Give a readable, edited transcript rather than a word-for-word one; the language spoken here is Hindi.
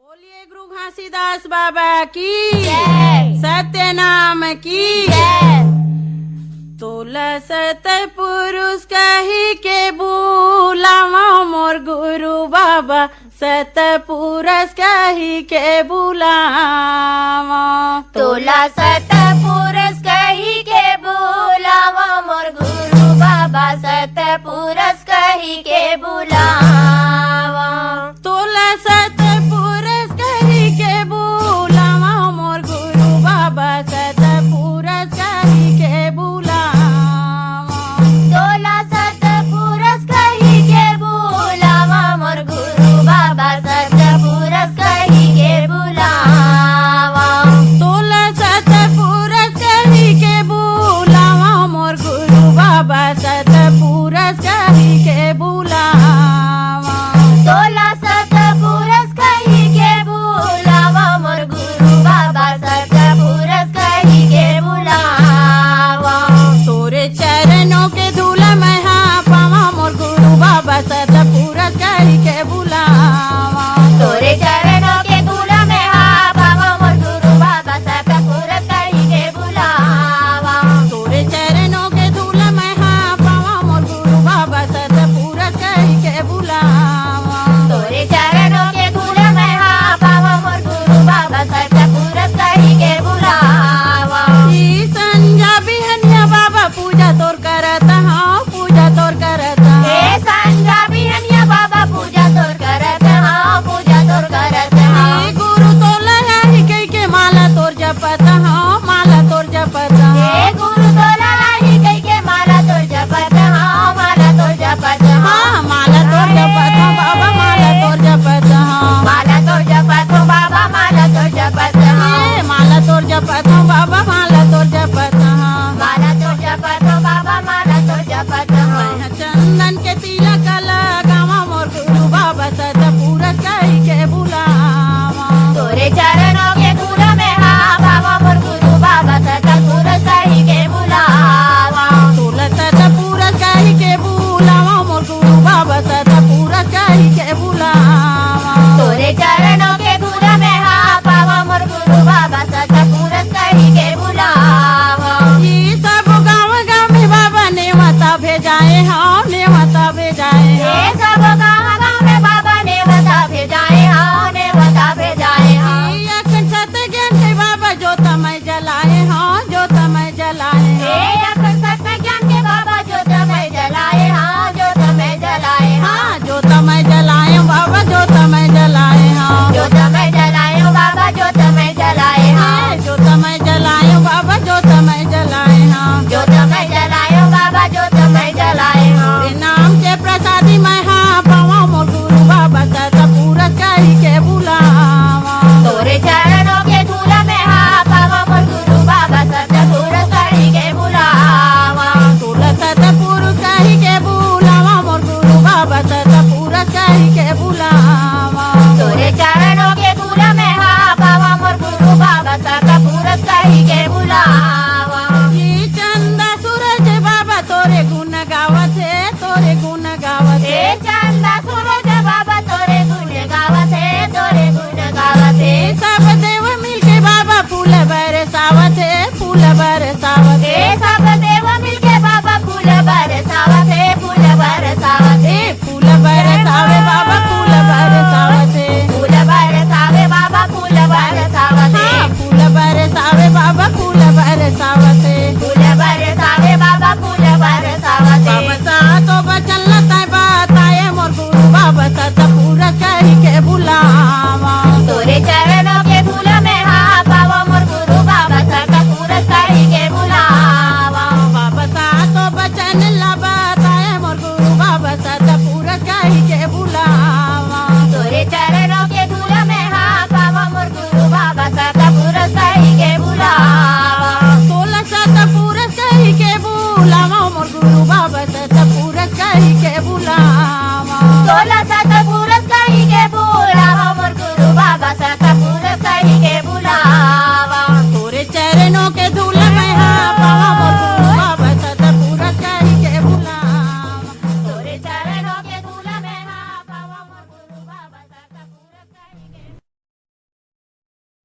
बोलिए गुरु घासीदास बाबा की जय। सत्य नाम की जय। तोला सत पुरुष कही के बुलावा मोर गुरु बाबा सत पुरुष कही के बुलावा तोला सत पुरुष कही के बुलावा मोर गुरु बाबा सत पुरुष कही के बुलावा तोला सत पुरुष कही के बुलावा मोर गुरु बाबा सत पुरुष कही के बुलावा तोला सत पुरुष कही के बुलावा मोर गुरु बाबा सत पुरुष कही के बुलावा तोला सत पुरुष कही के बुलावा मोर गुरु बाबा सत पुरुष कही के बुलावा तोला सत पुरुष कही के बुलावा मोर गुरु बाबा सत पुरुष कही के बुलावा तोरे चरणों के धूल में हाँ पावा मोर गुरु बाबा सत पुरुष कही के बुलावा तोरे चरणों के धूल में हा बाबा मोर गुरु बाबा सत पुरुष कही के बुलावा तोरे चरणों के धूल में हाँ पावा मोर गुरु बाबा सत पुरुष कही के बुलावा तोरे चरणों के धूल में हा बाबा मोर गुरु बाबा सत पुरुष कही के बुलावा ई संजा बिहनिया बाबा पूजा तोर करत हाँ पूजा तोर करत हे संजा बिहनिया बाबा पूजा तोर करत हाँ पूजा तोर करत हाँ ई गुरु तोला ही कई के माला तोर जपत हाँ माला तोर जपत हे हाँ गुरु तोला ही कही के माला तोर जपत हाँ माला तोर जपत हाँ माला तोर जपत हाँ बाबा माला तोर जपत हाँ माला तोर जपत हो बाबा माला तोर जपत हाँ ए, माला तोर जपत हाँ बाबा माला तोर जपत हाँ माला तोर जपत हो बाबा माला तोर जपत हाँ मैं चंदन के तिलक लगावा मोर गुरु बाबा सत पुरुष कही के बुलावा तोरे चरणों के धूल में हा बाबा मोर गुरु बाबा सत पुरुष कही के बुलावा तोला सत पुरुष कही के बुलावा मोर गुरु बाबा सत पुरुष कही के बुलावा तोरे चरणों के धूल में हा बाबा मोर गुरु बाबा सत पुरुष कही के बुलावा ये सब गाँव गाँव में बाबा नेवता भेजाए हाँ नेवता भेजाए ये हाँ सब गाँव गाँव में बाबा ने बता भेजाए हाँ ने बता भेजाए हाँ ये अखंड सत्य ज्ञान के बाबा जोत मैं जलाए हाँ जोत मैं जलाए हे हाँ अखंड सत्य ज्ञान के बाबा जोत में जलाए हाँ जोत में जलाए हाँ हाँ जोत मैं जलाए बाबा जोत मैं जलाए हाँ जोत में जलाए हो बाबा जोत में जलाए हाँ ए, जोत मैं जलाए बाबा जोत मैं जलाए हाँ जोत में जलाए हो बाबा जोत में जलाए हाँ तेरे नाम के प्रसादी मैं हाँ पावा मोर गुरु बाबा सत पुरुष कही के बुलावा तोरे चरणों के धूल में हा बाबा मोर गुरु बाबा सत पुरुष कही के बुलावा तोला सत पुरुष कही के बुलावा मोर गुरु बाबा सत पुरुष कही के बुलावा तोरे चरणों के धूल में हा बाबा मोर गुरु बाबा सत पुरुष कही के बुलावा ये चंदा सूरज बाबा तोरे गुण गावत है तोरे गुण गावत हे है चंदा सूरज बाबा तोरे गुण गावत है तोरे गुण गावत है सब देव मिलके बाबा फूल बरसावत है फूल बरसावत हे है सब देव मिलके बाबा फूल बरसावत है फूल बरसावत है फूल बरसावे बाबा फूल बरसावत है फूल बरसावे बाबा फूल बरसावत है हाँ फूल बरसावे बाबा फूल बरसावत है फूल बरसावे बाबा फूल बरसावत है बाबा सा तो बचन लता बताए मोर गुरु बाबा सत पुरुष कही के बुलावा तोरे चरणों के धूल में हा बाबा मोर गुरु बाबा सत पुरुष कही के बुलावा बाबा सा तो बचन ला बताए मोर गुरु बाबा सत पुरुष कही के बुलावा तोरे चरणों के धूल में हा बाबा मोर गुरु बाबा सत पुरुष कही के बुलावा सोलह सत पुरुष कही के बुलावा मोर गुरु बाबा सत पुरुष कही के बुलावा सोलह सत पुरुष कही के बुलावा